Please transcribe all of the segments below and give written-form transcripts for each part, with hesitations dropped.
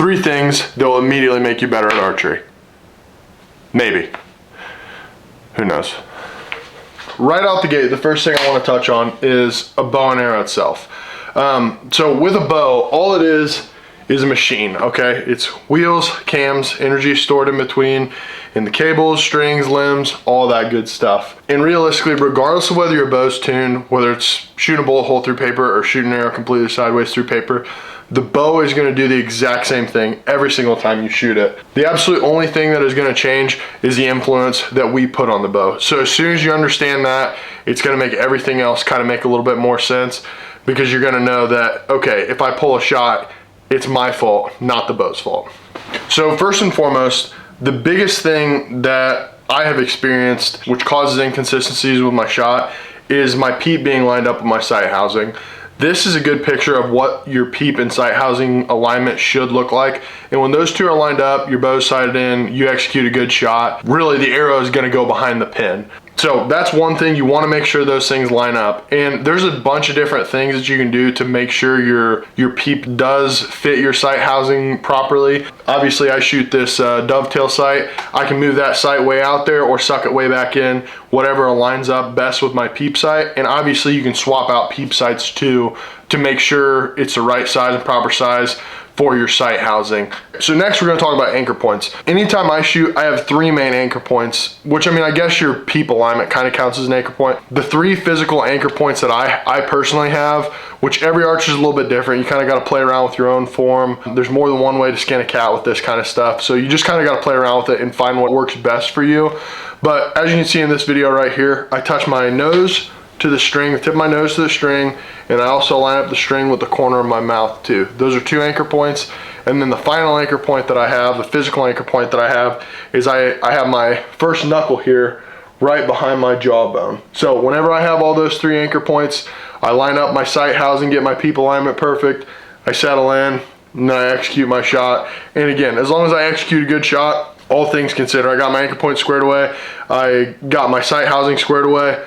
3 things that will immediately make you better at archery. Maybe. Who knows? Right out the gate, the first thing I want to touch on is a bow and arrow itself. So with a bow, all it is a machine, okay? It's wheels, cams, energy stored in between, and the cables, strings, limbs, all that good stuff. And realistically, regardless of whether your bow's tuned, whether it's shooting a bullet hole through paper or shooting an arrow completely sideways through paper, the bow is going to do the exact same thing every single time you shoot it. The absolute only thing that is going to change is the influence that we put on the bow. So as soon as you understand that, it's going to make everything else kind of make a little bit more sense, because you're going to know that, okay, if I pull a shot, it's my fault, not the bow's fault. So first and foremost, the biggest thing that I have experienced, which causes inconsistencies with my shot, is my peep being lined up with my sight housing. This is a good picture of what your peep and sight housing alignment should look like. And when those two are lined up, your bow's sighted in, you execute a good shot, really the arrow is going to go behind the pin. So that's one thing, you want to make sure those things line up. And there's a bunch of different things that you can do to make sure your peep does fit your sight housing properly. Obviously I shoot this dovetail sight. I can move that sight way out there or suck it way back in, whatever aligns up best with my peep sight. And obviously you can swap out peep sights too to make sure it's the right size and proper size for your sight housing. So next we're going to talk about anchor points. Anytime I shoot, I have 3 main anchor points, which I mean, I guess your peep alignment kind of counts as an anchor point. The 3 physical anchor points that I personally have, which every archer is a little bit different. You kind of got to play around with your own form. There's more than one way to skin a cat with this kind of stuff. So you just kind of got to play around with it and find what works best for you. But as you can see in this video right here, I touch my nose to the string, the tip of my nose to the string, and I also line up the string with the corner of my mouth too. Those are 2 anchor points. And then the final anchor point that I have, the physical anchor point that I have, is I have my first knuckle here right behind my jawbone. So whenever I have all those 3 anchor points, I line up my sight housing, get my peep alignment perfect, I settle in, and then I execute my shot. And again, as long as I execute a good shot, all things considered, I got my anchor point squared away, I got my sight housing squared away,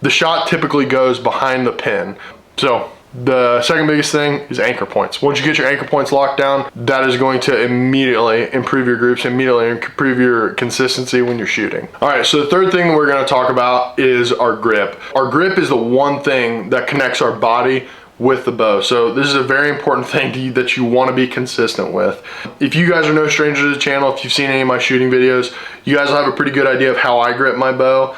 the shot typically goes behind the pin. So the second biggest thing is anchor points. Once you get your anchor points locked down, that is going to immediately improve your groups, immediately improve your consistency when you're shooting. All right, so the third thing we're going to talk about is our grip. Our grip is the one thing that connects our body with the bow. So this is a very important thing that you want to be consistent with. If you guys are no strangers to the channel, if you've seen any of my shooting videos, you guys will have a pretty good idea of how I grip my bow.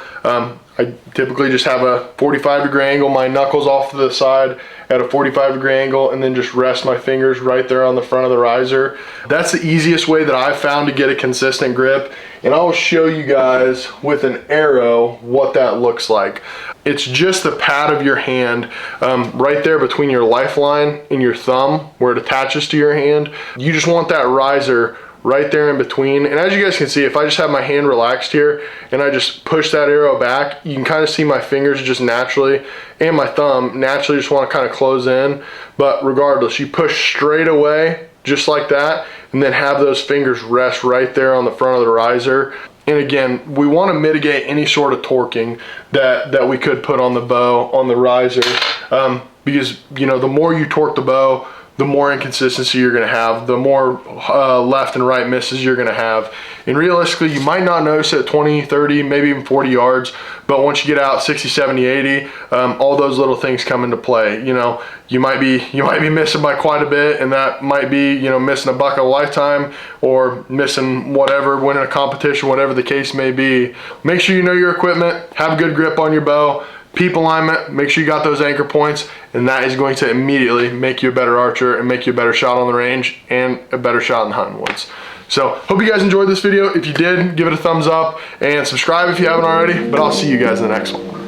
I typically just have a 45-degree angle, my knuckles off to the side at a 45-degree angle, and then just rest my fingers right there on the front of the riser. That's the easiest way that I've found to get a consistent grip, and I'll show you guys with an arrow what that looks like. It's just the pad of your hand right there between your lifeline and your thumb where it attaches to your hand. You just want that riser right there in between. And as you guys can see, if I just have my hand relaxed here and I just push that arrow back, you can kind of see my fingers just naturally, and my thumb naturally just want to kind of close in. But regardless, you push straight away just like that, and then have those fingers rest right there on the front of the riser. And again, we want to mitigate any sort of torquing that we could put on the bow, on the riser, because you know, the more you torque the bow, the more inconsistency you're going to have, the more left and right misses you're going to have. And realistically, you might not notice it at 20, 30, maybe even 40 yards, but once you get out 60, 70, 80, all those little things come into play. You know, you might be missing by quite a bit, and that might be, you know, missing a buck of a lifetime or missing whatever, winning a competition, whatever the case may be. Make sure you know your equipment, have good grip on your bow, peep alignment, make sure you got those anchor points, and that is going to immediately make you a better archer and make you a better shot on the range and a better shot in the hunting woods. So hope you guys enjoyed this video. If you did, give it a thumbs up and subscribe if you haven't already, but I'll see you guys in the next one.